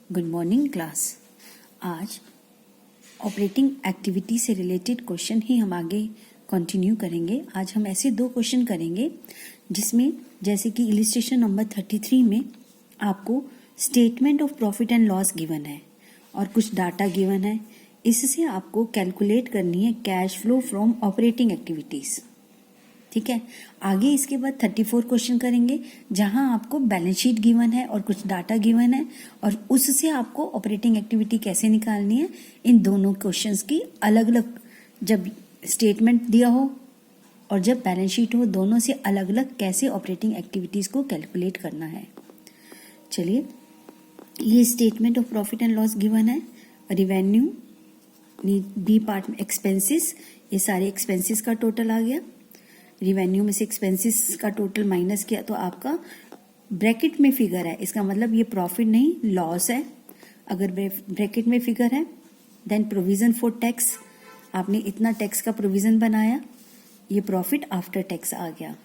Good morning class. आज operating activity से related question ही हम आगे कंटिन्यू करेंगे। आज हम ऐसे दो क्वेश्चन करेंगे जिसमें जैसे कि इलिस्ट्रेशन नंबर 33 में आपको statement of profit and loss given है और कुछ डाटा गिवन है। इससे आपको कैलकुलेट करनी है cash flow from operating activities. ठीक है, आगे इसके बाद 34 क्वेश्चन करेंगे जहां आपको बैलेंस शीट गिवन है और कुछ डाटा गिवन है और उससे आपको ऑपरेटिंग एक्टिविटी कैसे निकालनी है। इन दोनों क्वेश्चंस की अलग अलग, जब स्टेटमेंट दिया हो और जब बैलेंस शीट हो, दोनों से अलग अलग कैसे ऑपरेटिंग एक्टिविटीज को कैलकुलेट करना है। चलिए, ये statement of profit and loss given है। रिवेन्यू बी पार्ट में एक्सपेंसेस, ये सारे एक्सपेंसेस का टोटल आ गया। रिवेन्यू में से एक्सपेंसेस का टोटल माइनस किया तो आपका ब्रैकेट में फिगर है, इसका मतलब ये प्रॉफिट नहीं लॉस है। अगर ब्रैकेट में फिगर है देन प्रोविजन फॉर टैक्स, आपने इतना टैक्स का प्रोविजन बनाया, ये प्रॉफिट आफ्टर टैक्स आ गया।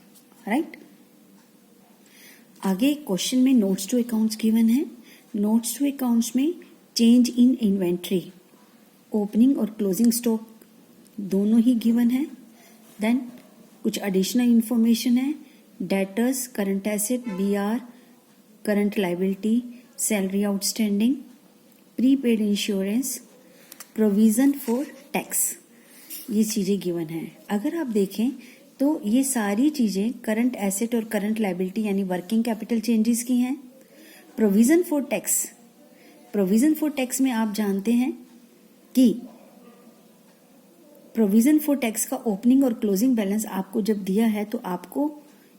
राइट, आगे क्वेश्चन में नोट्स टू अकाउंट्स गिवन है। नोट्स टू अकाउंट्स में चेंज इन इन्वेंट्री, ओपनिंग और क्लोजिंग स्टॉक दोनों ही गिवन है। देन कुछ एडिशनल इंफॉर्मेशन है, debtors, current asset, BR, current liability, salary outstanding, prepaid insurance, provision for tax, ये चीजें गिवन है। अगर आप देखें तो ये सारी चीजें करंट एसेट और करंट लायबिलिटी यानी वर्किंग कैपिटल चेंजेस की हैं। Provision for tax, provision for tax में आप जानते हैं कि प्रोविजन फॉर टैक्स का ओपनिंग और क्लोजिंग बैलेंस आपको जब दिया है तो आपको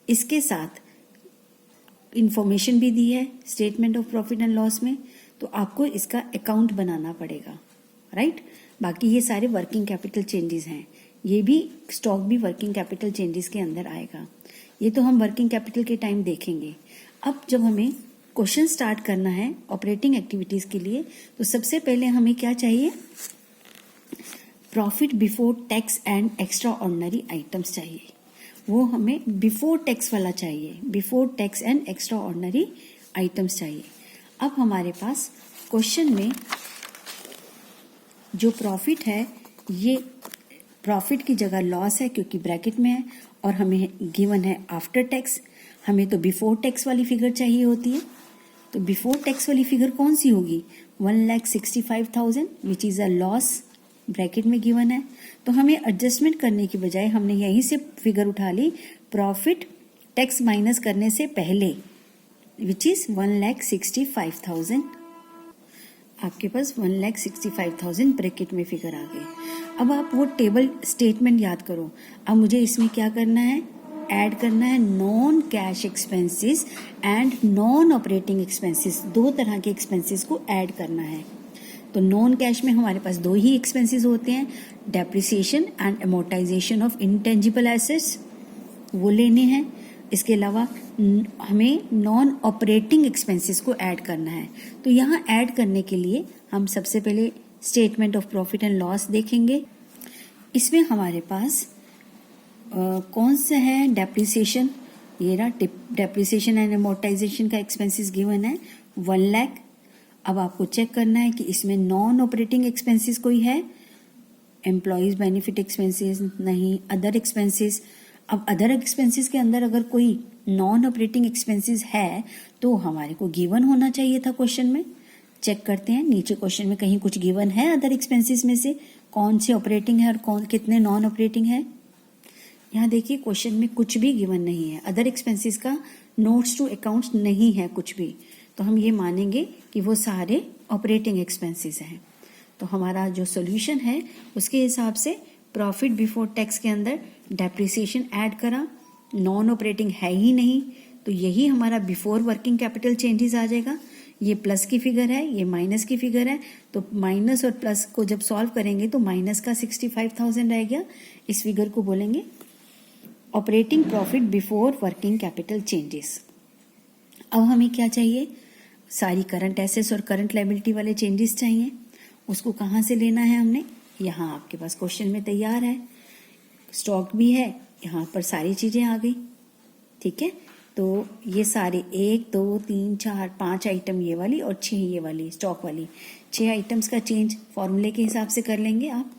इसके साथ इंफॉर्मेशन भी दी है statement of profit and loss में, तो आपको इसका अकाउंट बनाना पड़ेगा। राइट, बाकी ये सारे वर्किंग कैपिटल चेंजेस हैं, ये भी स्टॉक भी वर्किंग कैपिटल चेंजेस के अंदर आएगा। ये तो हम वर्किंग कैपिटल के टाइम देखेंगे। अब जब हमें क्वेश्चन स्टार्ट करना है ऑपरेटिंग एक्टिविटीज के लिए, तो सबसे पहले हमें क्या चाहिए, profit before tax and extra ordinary items चाहिए। वो हमें बिफोर टैक्स वाला चाहिए, before tax and extra ordinary items चाहिए। अब हमारे पास क्वेश्चन में जो प्रॉफिट है, ये प्रॉफिट की जगह लॉस है क्योंकि ब्रैकेट में है और हमें गिवन है आफ्टर टैक्स। हमें तो बिफोर टैक्स वाली फिगर चाहिए होती है, तो बिफोर टैक्स वाली फिगर कौन सी होगी, 1,65,000 which is a loss, bracket में गिवन है। तो हमें एडजस्टमेंट करने की बजाय हमने यहीं से फिगर उठा ली प्रॉफिट टैक्स माइनस करने से पहले, विच इज 1,65,000। आपके पास 1,65,000 ब्रैकेट में फिगर आ गई। अब आप वो टेबल स्टेटमेंट याद करो। अब मुझे इसमें क्या करना है, ऐड करना है non cash expenses and non operating expenses, दो तरह के एक्सपेंसेस को ऐड करना है। तो नॉन कैश में हमारे पास दो ही एक्सपेंसेस होते हैं, depreciation and amortisation of intangible assets, वो लेने हैं। इसके अलावा हमें नॉन ऑपरेटिंग एक्सपेंसेस को ऐड करना है। तो यहाँ ऐड करने के लिए हम सबसे पहले statement of profit and loss देखेंगे। इसमें हमारे पास कौन सा है, डेप्रिसिएशन, ये रहा, डेप्रिसिएशन एंड अमोर्टाइजेशन का एक्सपेंसेस गिवन है 1 लाख। अब आपको चेक करना है कि इसमें नॉन ऑपरेटिंग एक्सपेंसेस कोई है, एम्प्लॉयज बेनिफिट एक्सपेंसेस नहीं, अदर एक्सपेंसेस। अब अदर एक्सपेंसेस के अंदर अगर कोई नॉन ऑपरेटिंग एक्सपेंसेस है तो हमारे को गिवन होना चाहिए था क्वेश्चन में। चेक करते हैं नीचे क्वेश्चन में कहीं कुछ गिवन है अदर एक्सपेंसेस में से, कौन से ऑपरेटिंग है और कौन कितने नॉन ऑपरेटिंग है। यहाँ देखिए क्वेश्चन में कुछ भी गिवन नहीं है, अदर एक्सपेंसेस का नोट्स टू अकाउंट्स नहीं है कुछ भी, तो हम ये मानेंगे कि वो सारे ऑपरेटिंग एक्सपेंसेस हैं। तो हमारा जो सॉल्यूशन है उसके हिसाब से प्रॉफिट बिफोर टैक्स के अंदर डेप्रिसिएशन ऐड करा, नॉन ऑपरेटिंग है ही नहीं, तो यही हमारा बिफोर वर्किंग कैपिटल चेंजेस आ जाएगा। ये प्लस की फिगर है, ये माइनस की फिगर है, तो माइनस और प्लस को जब सॉल्व करेंगे तो माइनस का 65,000 रह गया। इस फिगर को बोलेंगे operating profit before working capital changes. अब हमें क्या चाहिए, सारी करंट एसेट्स और करंट लायबिलिटी वाले चेंजेस चाहिए। उसको कहाँ से लेना है हमने, यहाँ आपके पास क्वेश्चन में तैयार है, स्टॉक भी है, यहाँ पर सारी चीजें आ गई। ठीक है, तो ये सारे 1 2 3 4 5 आइटम ये वाली और 6 ये वाली स्टॉक वाली 6 आइटम्स का चेंज फॉर्मूले के हिसाब से कर लेंगे। आप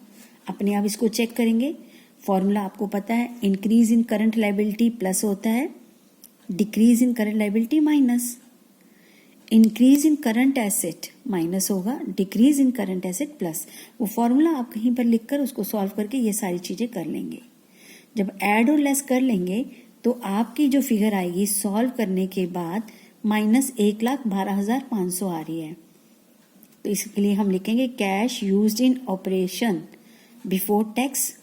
अपने आप इसको चेक करेंगे। फॉर्मूला आपको पता है, increase in current liability plus होता है decrease in current liability minus, increase in current asset minus होगा decrease in current asset plus. वो फॉर्मूला आप कहीं पर लिखकर उसको सॉल्व करके ये सारी चीजें कर लेंगे। जब ऐड और लेस कर लेंगे तो आपकी जो फिगर आएगी सॉल्व करने के बाद -1,12,500 आ रही है। तो इसके लिए हम लिखेंगे कैश यूज्ड इन ऑपरेशन बिफोर टैक्स।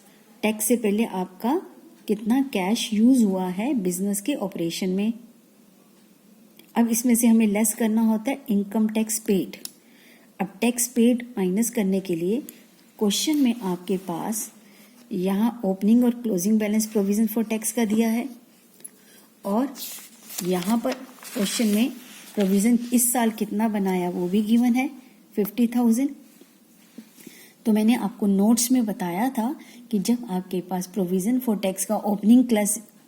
टैक्स से पहले आपका कितना कैश यूज हुआ है बिजनेस के ऑपरेशन में। अब इसमें से हमें लेस करना होता है इनकम टैक्स पेड। अब टैक्स पेड माइनस करने के लिए क्वेश्चन में आपके पास यहाँ ओपनिंग और closing balance provision for tax का दिया है और यहाँ पर क्वेश्चन में प्रोविजन इस साल कितना बनाया वो भी गिवन है 50,000। तो मैंने आपको नोट्स में बताया था कि जब आपके पास प्रोविजन फॉर टैक्स का ओपनिंग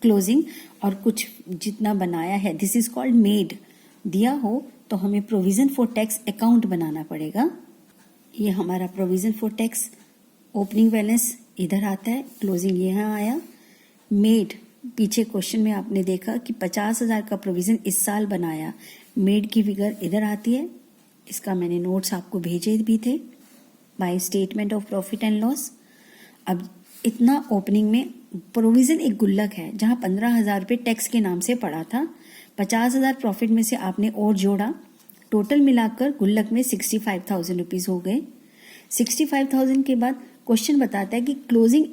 क्लोजिंग और कुछ जितना बनाया है दिस इज कॉल्ड मेड दिया हो तो हमें प्रोविजन फॉर टैक्स अकाउंट बनाना पड़ेगा। ये हमारा provision for tax opening balance इधर आता है, क्लोजिंग यहाँ आया। मेड पीछे क्वेश्चन में आपने देखा कि 50,000 का प्रोविजन इस साल बनाया, मेड की फिगर इधर आती है। इसका मैंने नोट्स आपको भेजे भी थे by statement of profit and loss. अब इतना ओपनिंग में प्रोविजन एक गुल्लक है जहां 15,000 रुपये टैक्स के नाम से पड़ा था, 50,000 प्रॉफिट में से आपने और जोड़ा, टोटल मिलाकर गुल्लक में 65,000 रुपीज हो गए। 65,000 के बाद क्वेश्चन बताता है कि क्लोजिंग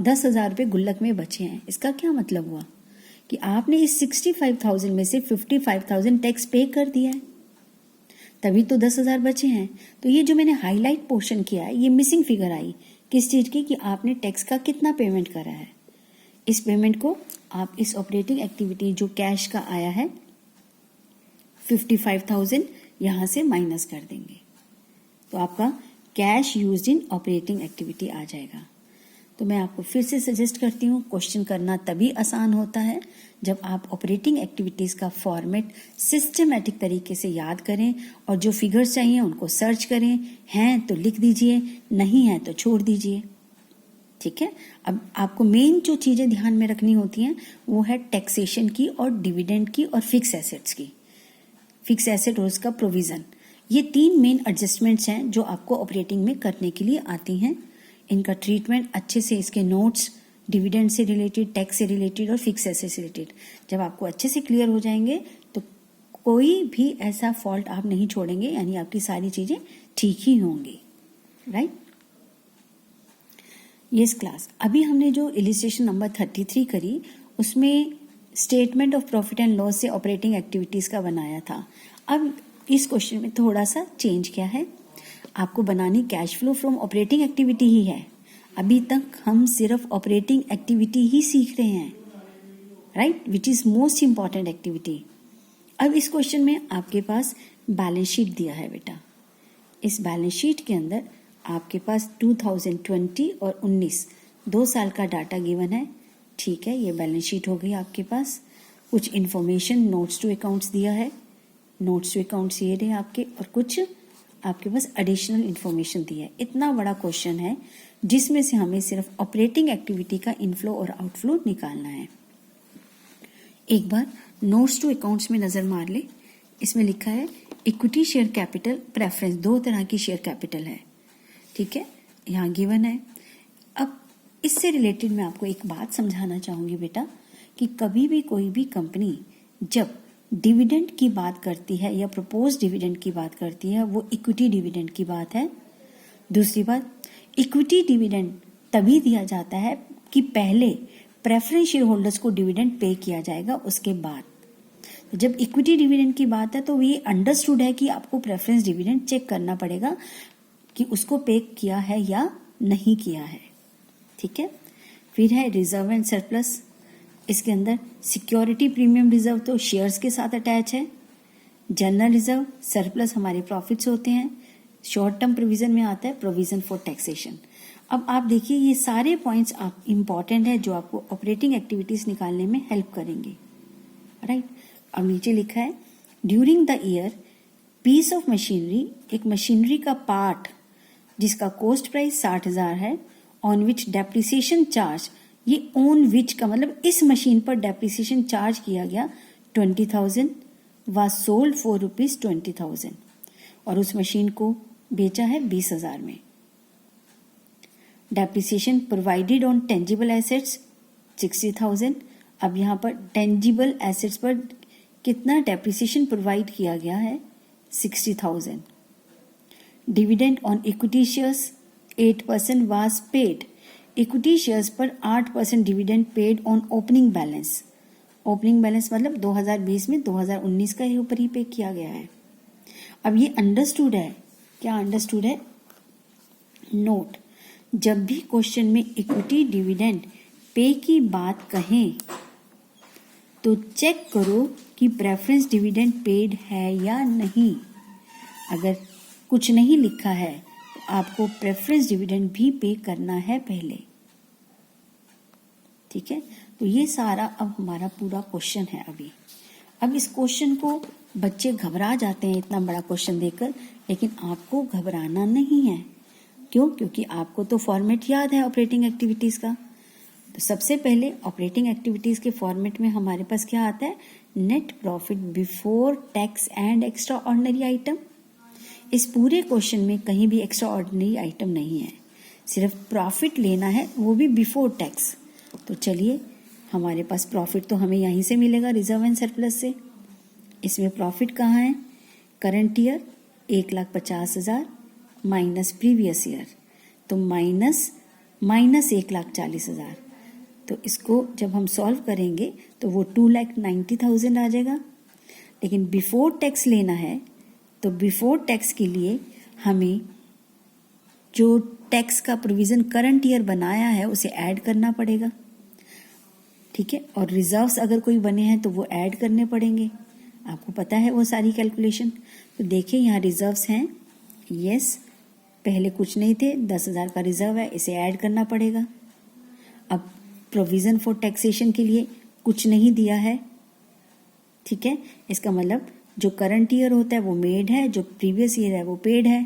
10,000 रुपये गुल्लक में बचे हैं। इसका क्या मतलब हुआ कि आपने इस 65,000 में से 55,000 टैक्स पे कर दिया है, तभी तो 10,000 बचे हैं। तो ये जो मैंने हाईलाइट पोर्शन किया है ये मिसिंग फिगर आई किस चीज की कि आपने टैक्स का कितना पेमेंट करा है। इस पेमेंट को आप इस ऑपरेटिंग एक्टिविटी जो कैश का आया है 55,000 यहां से माइनस कर देंगे तो आपका cash used in operating activity आ जाएगा। तो मैं आपको फिर से सजेस्ट करती हूँ, क्वेश्चन करना तभी आसान होता है जब आप ऑपरेटिंग एक्टिविटीज का फॉर्मेट सिस्टमैटिक तरीके से याद करें और जो फिगर्स चाहिए उनको सर्च करें, हैं तो लिख दीजिए, नहीं है तो छोड़ दीजिए। ठीक है। अब आपको मेन जो चीजें ध्यान में रखनी होती हैं वो है टैक्सेशन की और डिविडेंड की और फिक्स एसेट्स की। फिक्स एसेट और उसका प्रोविजन, ये 3 मेन एडजस्टमेंट्स हैं जो आपको ऑपरेटिंग में करने के लिए आती हैं। इनका ट्रीटमेंट अच्छे से, इसके नोट्स डिविडेंड से रिलेटेड, टैक्स से रिलेटेड और फिक्स एसेट से रिलेटेड जब आपको अच्छे से क्लियर हो जाएंगे तो कोई भी ऐसा फॉल्ट आप नहीं छोड़ेंगे, यानी आपकी सारी चीजें ठीक ही होंगी। राइट। यस क्लास, अभी हमने जो इलिस्ट्रेशन नंबर 33 करी उसमें statement of profit and loss से ऑपरेटिंग एक्टिविटीज का बनाया था। अब इस क्वेश्चन में थोड़ा सा चेंज क्या है, आपको बनानी cash flow from operating activity ही है। अभी तक हम सिर्फ ऑपरेटिंग एक्टिविटी ही सीख रहे हैं, right, which is most important activity. अब इस क्वेश्चन में आपके पास बैलेंस शीट दिया है बेटा। इस बैलेंस शीट के अंदर आपके पास 2020 और 19 2 साल का डाटा गिवन है। ठीक है, ये बैलेंस शीट हो गई आपके पास। कुछ इंफॉर्मेशन नोट्स टू अकाउंट्स दिया है, नोट्स टू अकाउंट्स ये रहे आपके, और कुछ आपके पास एडिशनल इंफॉर्मेशन दी है। इतना बड़ा क्वेश्चन है जिसमें से हमें सिर्फ ऑपरेटिंग एक्टिविटी का इनफ्लो और आउटफ्लो निकालना है। एक बार नोट्स टू अकाउंट्स में नजर मार ले, इसमें लिखा है इक्विटी शेयर कैपिटल प्रेफरेंस, 2 तरह की शेयर कैपिटल है। ठीक है, यहाँ गिवन है। अब इससे रिलेटेड मैं आपको एक बात समझाना चाहूंगी बेटा कि कभी भी कोई भी कंपनी जब डिविडेंड की बात करती है या प्रपोज डिविडेंड की बात करती है वो इक्विटी डिविडेंड की बात है। दूसरी बात, इक्विटी डिविडेंड तभी दिया जाता है कि पहले प्रेफरेंस शेयर होल्डर्स को डिविडेंड पे किया जाएगा, उसके बाद। तो जब इक्विटी डिविडेंड की बात है तो ये अंडरस्टूड है कि आपको प्रेफरेंस डिविडेंड चेक करना पड़ेगा कि उसको पे किया है या नहीं किया है। ठीक है। फिर है रिजर्व एंड सरप्लस, इसके अंदर सिक्योरिटी प्रीमियम रिजर्व तो शेयर्स के साथ अटैच है, जनरल रिजर्व सरप्लस हमारे प्रॉफिट्स होते हैं, शॉर्ट टर्म प्रोविजन में आता है प्रोविजन फॉर टैक्सेशन। अब आप देखिए ये सारे पॉइंट्स आप इंपॉर्टेंट है जो आपको ऑपरेटिंग एक्टिविटीज निकालने में हेल्प करेंगे। राइट। अब नीचे लिखा है during the year piece of machinery, एक मशीनरी का पार्ट जिसका कॉस्ट प्राइस 60,000 है, ऑन विच डेप्रिसिएशन चार्ज, ये ऑन विच का मतलब इस मशीन पर डेप्रिसिएशन चार्ज किया गया 20,000, वाज सोल्ड फॉर ₹20,000 और उस मशीन को बेचा है 20,000 में। Depreciation provided on tangible assets 60,000। अब यहाँ पर टेंजिबल एसेट्स पर कितना डेप्रिसिएशन प्रोवाइड किया गया है 60,000। Dividend on equity shares 8% was paid, equity shares पर 8% dividend paid on opening balance. Opening balance मतलब 2020 में 2019 का ऊपर ही पे किया गया है। अब ये अंडरस्टूड है, क्या अंडरस्टूड है? नोट, जब भी क्वेश्चन में इक्विटी डिविडेंड पे की बात कहें तो चेक करो कि प्रेफरेंस डिविडेंड पेड है या नहीं। अगर कुछ नहीं लिखा है तो आपको प्रेफरेंस डिविडेंड भी पे करना है पहले, ठीक है। तो ये सारा अब हमारा पूरा क्वेश्चन है। अब इस क्वेश्चन को बच्चे घबरा जाते हैं इतना बड़ा क्वेश्चन देकर, लेकिन आपको घबराना नहीं है। क्यों? क्योंकि आपको तो फॉर्मेट याद है ऑपरेटिंग एक्टिविटीज का। तो सबसे पहले ऑपरेटिंग एक्टिविटीज के फॉर्मेट में हमारे पास क्या आता है? Net profit before tax and extra ordinary item. इस पूरे क्वेश्चन में कहीं भी एक्स्ट्रा ऑर्डिनरी आइटम नहीं है, सिर्फ प्रॉफिट लेना है, वो भी बिफोर टैक्स। तो चलिए, हमारे पास प्रॉफिट तो हमें यहीं से मिलेगा, रिजर्व एंड सरप्लस से। इसमें प्रॉफिट कहाँ है? Current year 1,50,000 minus previous year, तो माइनस 1,40,000। तो इसको जब हम सॉल्व करेंगे तो वो 2,90,000 आ जाएगा। लेकिन बिफोर टैक्स लेना है तो बिफोर टैक्स के लिए हमें जो टैक्स का प्रोविजन करंट ईयर बनाया है उसे ऐड करना पड़ेगा, ठीक है। और रिजर्व्स अगर कोई बने हैं तो वो ऐड करने पड़ेंगे, आपको पता है वो सारी कैलकुलेशन। तो देखिए यहाँ रिजर्व्स हैं, यस, पहले कुछ नहीं थे, 10,000 का रिजर्व है, इसे ऐड करना पड़ेगा। अब प्रोविजन फॉर टैक्सेशन के लिए कुछ नहीं दिया है, ठीक है। इसका मतलब जो करंट ईयर होता है वो मेड है, जो प्रीवियस ईयर है वो पेड है।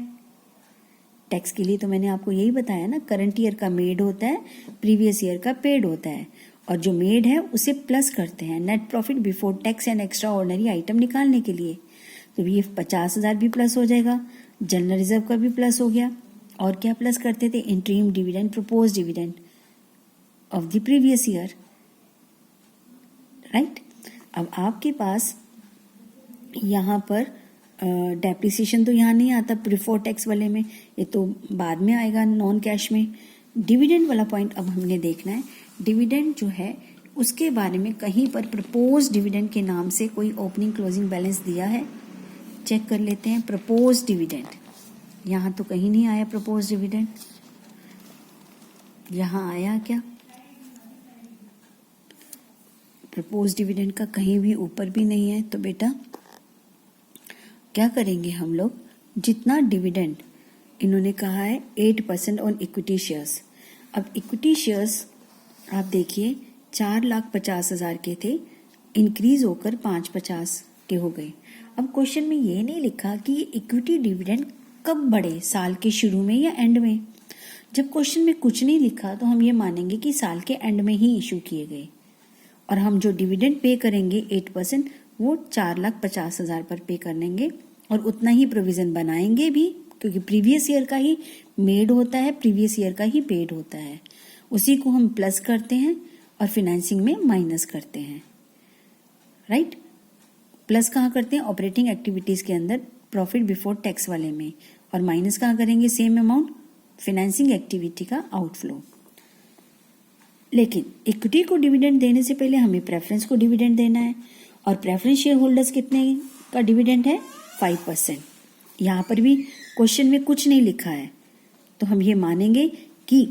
टैक्स के लिए तो मैंने आपको यही बताया ना, करंट ईयर का मेड होता है, प्रीवियस ईयर का पेड होता है, और जो मेड है उसे प्लस करते हैं net profit before tax and extra ordinary item निकालने के लिए। तो ये 50,000 भी प्लस हो जाएगा, जनरल रिजर्व का भी प्लस हो गया। और क्या प्लस करते थे? Interim dividend, propose dividend of the previous year, right. अब आपके पास यहाँ पर डेप्रिसिएशन तो यहाँ नहीं आता बिफोर टैक्स वाले में, ये तो बाद में आएगा नॉन कैश में। डिविडेंड वाला पॉइंट अब हमने देखना है। डिविडेंड जो है उसके बारे में कहीं पर प्रपोज डिविडेंड के नाम से कोई ओपनिंग क्लोजिंग बैलेंस दिया है? चेक कर लेते हैं। प्रपोज डिविडेंड, यहाँ तो कहीं नहीं आया प्रपोज डिविडेंड, यहाँ आया क्या? प्रपोज डिविडेंड का कहीं भी ऊपर भी नहीं है। तो बेटा क्या करेंगे हम लोग, जितना डिविडेंड इन्होंने कहा है 8% ऑन इक्विटी शेयर्स। अब इक्विटी शेयर्स आप देखिए 4,50,000 के थे, इंक्रीज होकर 550 के हो गए। अब क्वेश्चन में ये नहीं लिखा कि ये इक्विटी डिविडेंड कब बढ़े, साल के शुरू में या एंड में। जब क्वेश्चन में कुछ नहीं लिखा तो हम ये मानेंगे कि साल के एंड में ही इशू किए गए, और हम जो डिविडेंड पे करेंगे 8% वो 4,50,000 पर पे करेंगे, और उतना ही प्रोविजन बनाएंगे भी, क्योंकि प्रीवियस ईयर का ही मेड होता है, प्रीवियस ईयर का ही पेड होता है, उसी को हम प्लस करते हैं और फिनेंसिंग में माइनस करते हैं, राइट। प्लस कहाँ करते हैं? ऑपरेटिंग एक्टिविटीज के अंदर प्रॉफिट बिफोर टैक्स वाले में, और माइनस कहाँ करेंगे? सेम अमाउंट फिनेंसिंग एक्टिविटी का आउटफ्लो। लेकिन इक्विटी को डिविडेंड देने से पहले हमें प्रेफरेंस को डिविडेंड देना है, और प्रेफरेंस शेयर होल्डर्स कितने का डिविडेंड है? 5%। यहाँ पर भी क्वेश्चन में कुछ नहीं लिखा है, तो हम ये मानेंगे कि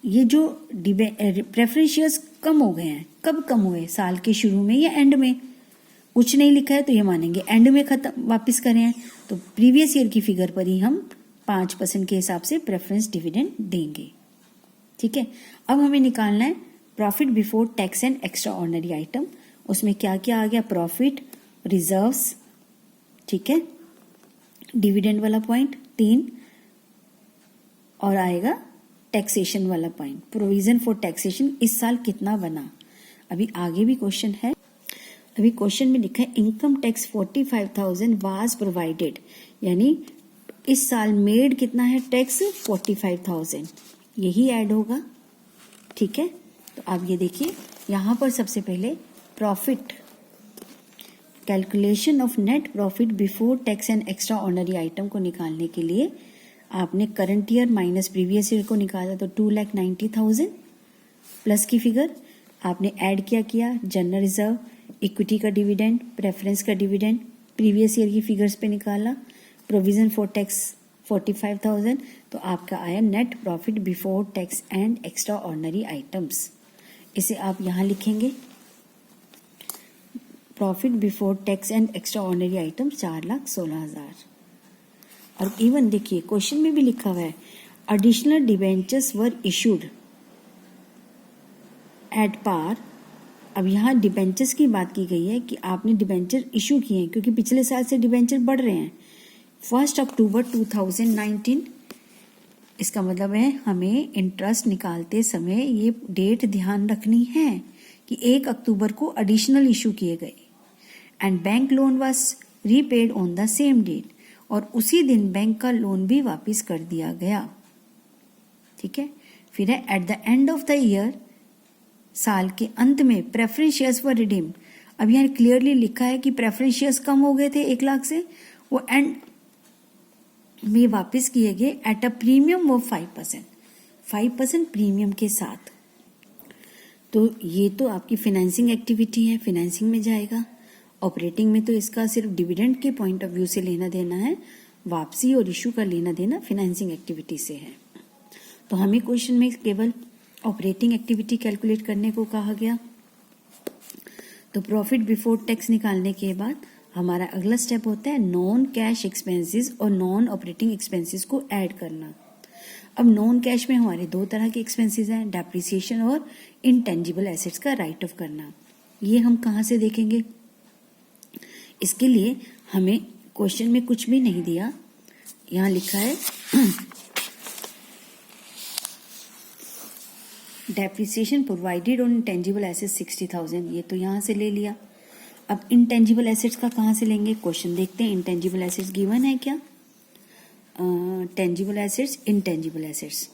ये जो प्रेफरेंस शेयर्स कम हो गए हैं। कब कम हुए? साल के शुरू में या एंड में? कुछ नहीं लिखा है तो ये मानेंगे एंड में खत्म वापस करें हैं, तो प्रीवियस ईयर की फिगर पर ही हम 5% के हिसाब से प्रेफरेंस डिविडेंड देंगे, ठीक है। अब हमें निकालना है profit before tax and extra ordinary item, उसमें क्या क्या आ गया, प्रॉफिट, रिजर्व्स, ठीक है, डिविडेंड वाला पॉइंट 3, और आएगा टैक्सेशन वाला पॉइंट, प्रोविजन फॉर टैक्सेशन इस साल कितना बना। अभी आगे भी क्वेश्चन है, अभी क्वेश्चन में लिखा है इनकम टैक्स 45,000 वाज प्रोवाइडेड, यानी इस साल मेड कितना है टैक्स 45,000, यही ऐड होगा, ठीक है। तो आप ये देखिए यहाँ पर सबसे पहले profit, calculation of net profit before tax and extra ordinary item को निकालने के लिए आपने current year minus previous year को निकाला, तो 2,90,000 प्लस की फिगर आपने ऐड किया जनरल रिजर्व, इक्विटी का डिविडेंड, प्रेफरेंस का डिविडेंड, प्रीवियस ईयर की फिगर्स पे निकाला, प्रोविजन फॉर टैक्स 45,000, तो आपका आया net profit before tax and extra ordinary items. इसे आप यहाँ लिखेंगे, profit before tax and extra ordinary item 4,16,000। और इवन देखिए क्वेश्चन में भी लिखा हुआ है additional debentures were issued at par. अब यहाँ डिबेंचर्स की बात की गई है कि आपने डिबेंचर इशू किए हैं, क्योंकि पिछले साल से डिबेंचर बढ़ रहे हैं। 1 अक्टूबर 2019, इसका मतलब है हमें इंटरेस्ट निकालते समय ये डेट ध्यान रखनी है कि 1 अक्टूबर को एडिशनल इशू किए गए and bank loan was repaid on the same date, और उसी दिन बैंक का लोन भी वापस कर दिया गया, ठीक है। फिर है at the end of the year, साल के अंत में प्रेफरेंस शेयर्स वर रिडीम्ड। अब यहाँ क्लियरली लिखा है कि प्रेफरेंस शेयर्स कम हो गए थे 1 लाख से, वो एंड में वापस किए गए at a premium of 5% premium के साथ। तो ये तो आपकी फाइनेंसिंग एक्टिविटी है, फाइनेंसिंग में जाएगा। ऑपरेटिंग में तो इसका सिर्फ डिविडेंड के पॉइंट ऑफ व्यू से लेना देना है, वापसी और इशू का लेना देना फाइनेंसिंग एक्टिविटी से है। तो हमें क्वेश्चन में केवल ऑपरेटिंग एक्टिविटी कैलकुलेट करने को कहा गया। तो प्रॉफिट बिफोर टैक्स निकालने के बाद हमारा अगला स्टेप होता है नॉन कैश एक्सपेंसेस और नॉन ऑपरेटिंग एक्सपेंसेस को ऐड करना। अब नॉन कैश में हमारे 2 तरह के एक्सपेंसेस हैं, डेप्रिसिएशन और इनटेंजिबल एसेट्स का राइट ऑफ करना। ये हम कहाँ से देखेंगे? इसके लिए हमें क्वेश्चन में कुछ भी नहीं दिया, यहाँ लिखा है depreciation provided on intangible assets 60,000, ये तो यहाँ से ले लिया। अब इंटेंजिबल एसेट्स का कहाँ से लेंगे? क्वेश्चन देखते हैं, इंटेंजिबल एसेट्स गिवन है क्या? Tangible assets, intangible assets,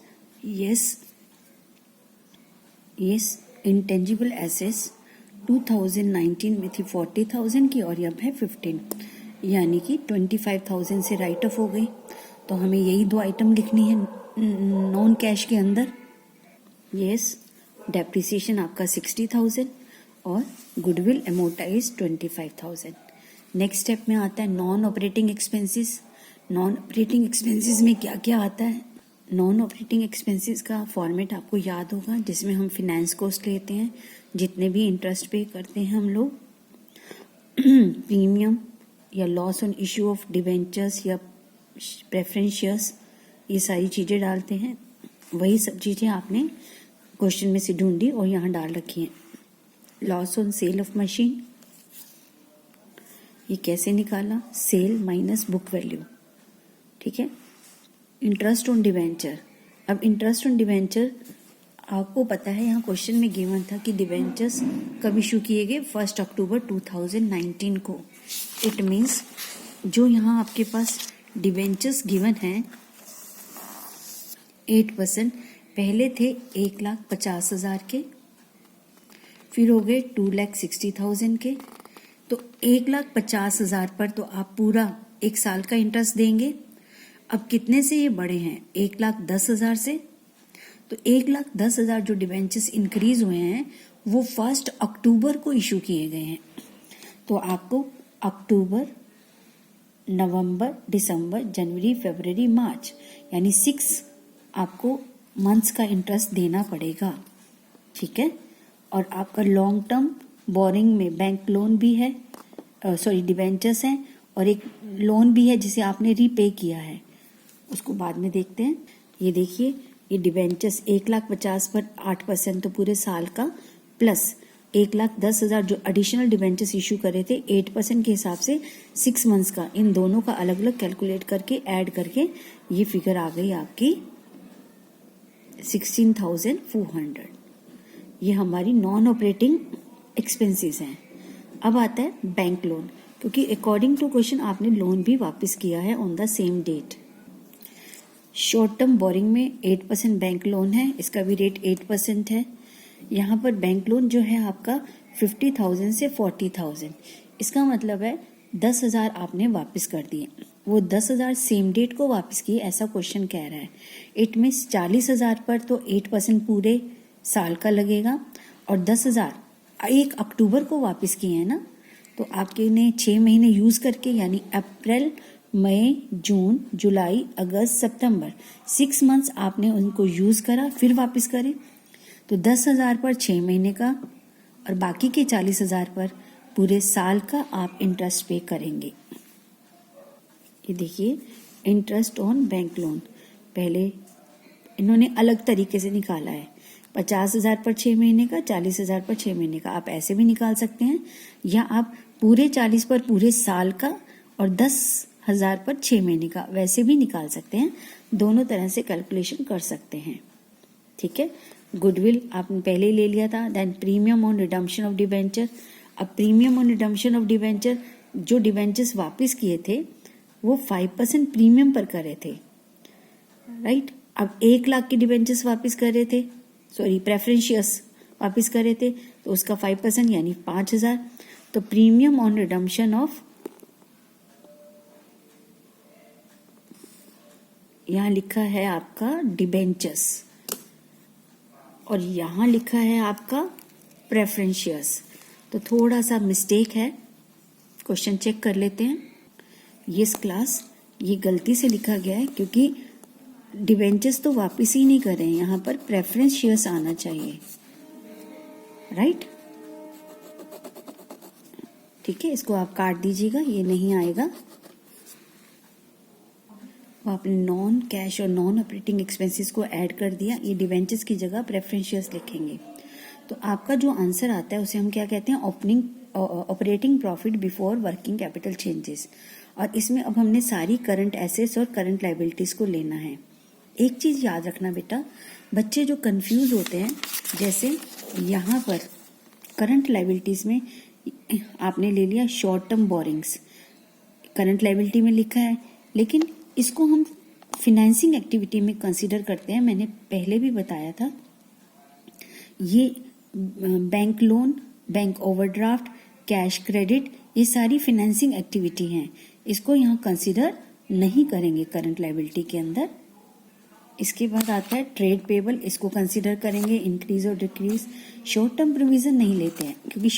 yes intangible assets 2019 में थी 40,000 की और अब है 15, यानी कि 25,000 से राइट ऑफ हो गई। तो हमें यही 2 आइटम लिखनी है नॉन कैश के अंदर। यस, डेप्रिसिएशन आपका 60,000 और गुडविल अमोर्टाइज 25,000। नेक्स्ट स्टेप में आता है non operating expenses. Non operating expenses में क्या क्या आता है? नॉन ऑपरेटिंग एक्सपेंसेस का फॉर्मेट आपको याद होगा, जिसमें हम फिनेंस कॉस्ट लेते हैं, जितने भी इंटरेस्ट पे करते हैं हम लोग, प्रीमियम या loss on issue of debentures या प्रेफरेंस शेयर्स, ये सारी चीज़ें डालते हैं। वही सब चीज़ें आपने क्वेश्चन में से ढूंढी और यहाँ डाल रखी हैं। Loss on sale of machine, ये कैसे निकाला? सेल माइनस बुक वैल्यू, ठीक है। इंटरेस्ट ऑन डिवेंचर, अब इंटरेस्ट ऑन डिवेंचर आपको पता है यहाँ क्वेश्चन में गिवन था कि डिवेंचर्स कब इशू किए गए? 1 अक्टूबर 2019 को। इट मीन्स जो यहाँ आपके पास डिवेंचर्स गिवन हैं 8%, पहले थे 1,50,000 के, फिर हो गए 2,60,000 के। तो 1,50,000 पर तो आप पूरा 1 साल का इंटरेस्ट देंगे। अब कितने से ये बढ़े हैं? 1,10,000 से। तो 1,10,000 जो डिवेंचर्स इंक्रीज हुए हैं वो 1 अक्टूबर को इशू किए गए हैं। तो आपको अक्टूबर, नवंबर, दिसंबर, जनवरी, फरवरी, मार्च, यानी 6 आपको मंथ्स का इंटरेस्ट देना पड़ेगा, ठीक है। और आपका लॉन्ग टर्म बोरिंग में बैंक लोन भी है, डिवेंचर्स हैं, और एक लोन भी है जिसे आपने रीपे किया है, उसको बाद में देखते हैं। ये देखिए, ये डिवेंचर्स 1,50,000 पर 8% तो पूरे साल का, प्लस 1,10,000 जो एडिशनल डिबेंचर्स इशू करे थे 8% के हिसाब से 6 मंथ्स का, इन दोनों का अलग अलग कैलकुलेट करके ऐड करके ये फिगर आ गई आपकी 16,400। ये हमारी नॉन ऑपरेटिंग एक्सपेंसेस हैं। अब आता है बैंक लोन, क्योंकि अकॉर्डिंग टू क्वेश्चन आपने लोन भी वापस किया है on the same date. Short term borrowing में 8% बैंक लोन है, इसका भी रेट 8% है। यहाँ पर बैंक लोन जो है आपका 50,000 से 40,000, इसका मतलब है 10,000 आपने वापस कर दिए। वो 10,000 सेम डेट को वापस किए, ऐसा क्वेश्चन कह रहा है। इट मीन्स 40,000 पर तो 8% पूरे साल का लगेगा, और 10,000 1 अक्टूबर को वापस किए हैं ना, तो आपके ने 6 महीने यूज करके, यानी अप्रैल, मई, जून, जुलाई, अगस्त, सितंबर, 6 मंथ्स आपने उनको यूज करा, फिर वापस करे। तो 10,000 पर 6 महीने का और बाकी के 40,000 पर पूरे साल का आप इंटरेस्ट पे करेंगे। ये देखिए, इंटरेस्ट ऑन बैंक लोन पहले इन्होंने अलग तरीके से निकाला है। 50,000 पर 6 महीने का, 40,000 पर 6 महीने का, आप ऐसे भी निकाल सकते हैं, या आप पूरे 40 पर पूरे साल का और 10,000 पर 6 महीने का वैसे भी निकाल सकते हैं। दोनों तरह से कैलकुलेशन कर सकते हैं। ठीक है। गुडविल आपने पहले ले लिया था। Then premium on redemption of debenture. अब premium on redemption of debenture, जो डिबेंचर्स वापस किए थे वो 5% प्रीमियम पर करे थे, राइट। अब 1 लाख के डिबेंचर्स वापस कर रहे थे, सॉरी प्रेफरेंशियस वापस कर रहे थे, तो उसका 5% यानी 5,000। तो प्रीमियम ऑन रिडम्पशन ऑफ, यहाँ लिखा है आपका डिबेंचर्स और यहाँ लिखा है आपका प्रेफरेंशियस, तो थोड़ा सा मिस्टेक है, क्वेश्चन चेक कर लेते हैं। यस क्लास, ये गलती से लिखा गया है, क्योंकि डिबेंचर्स तो वापस ही नहीं कर रहे हैं, यहाँ पर प्रेफरेंस शेयर्स आना चाहिए, राइट। ठीक है, इसको आप काट दीजिएगा, ये नहीं आएगा। वो आपने नॉन कैश और नॉन ऑपरेटिंग एक्सपेंसेस को ऐड कर दिया, ये डिबेंचर्स की जगह प्रेफरेंस शेयर्स लिखेंगे। तो आपका जो आंसर आता है उसे हम क्या कहते हैं, operating profit before working capital changes. और इसमें अब हमने सारी करंट एसेट्स और करंट लायबिलिटीज को लेना है। एक चीज याद रखना बेटा, बच्चे जो कंफ्यूज होते हैं, जैसे यहाँ पर करंट लायबिलिटीज में आपने ले लिया short term borrowings, current liability में लिखा है, लेकिन इसको हम फिनेंसिंग एक्टिविटी में कंसीडर करते हैं। मैंने पहले भी बताया था, ये bank loan, bank overdraft, cash credit, ये सारी फिनेंसिंग एक्टिविटी हैं, इसको यहाँ कंसीडर नहीं करेंगे करंट लायबिलिटी के अंदर। इसके बाद आता है ट्रेड पेबल, इसको कंसीडर करेंगे, इंक्रीज और डिक्रीज। शॉर्ट टर्म प्रोविजन नहीं लेते हैं, क्योंकि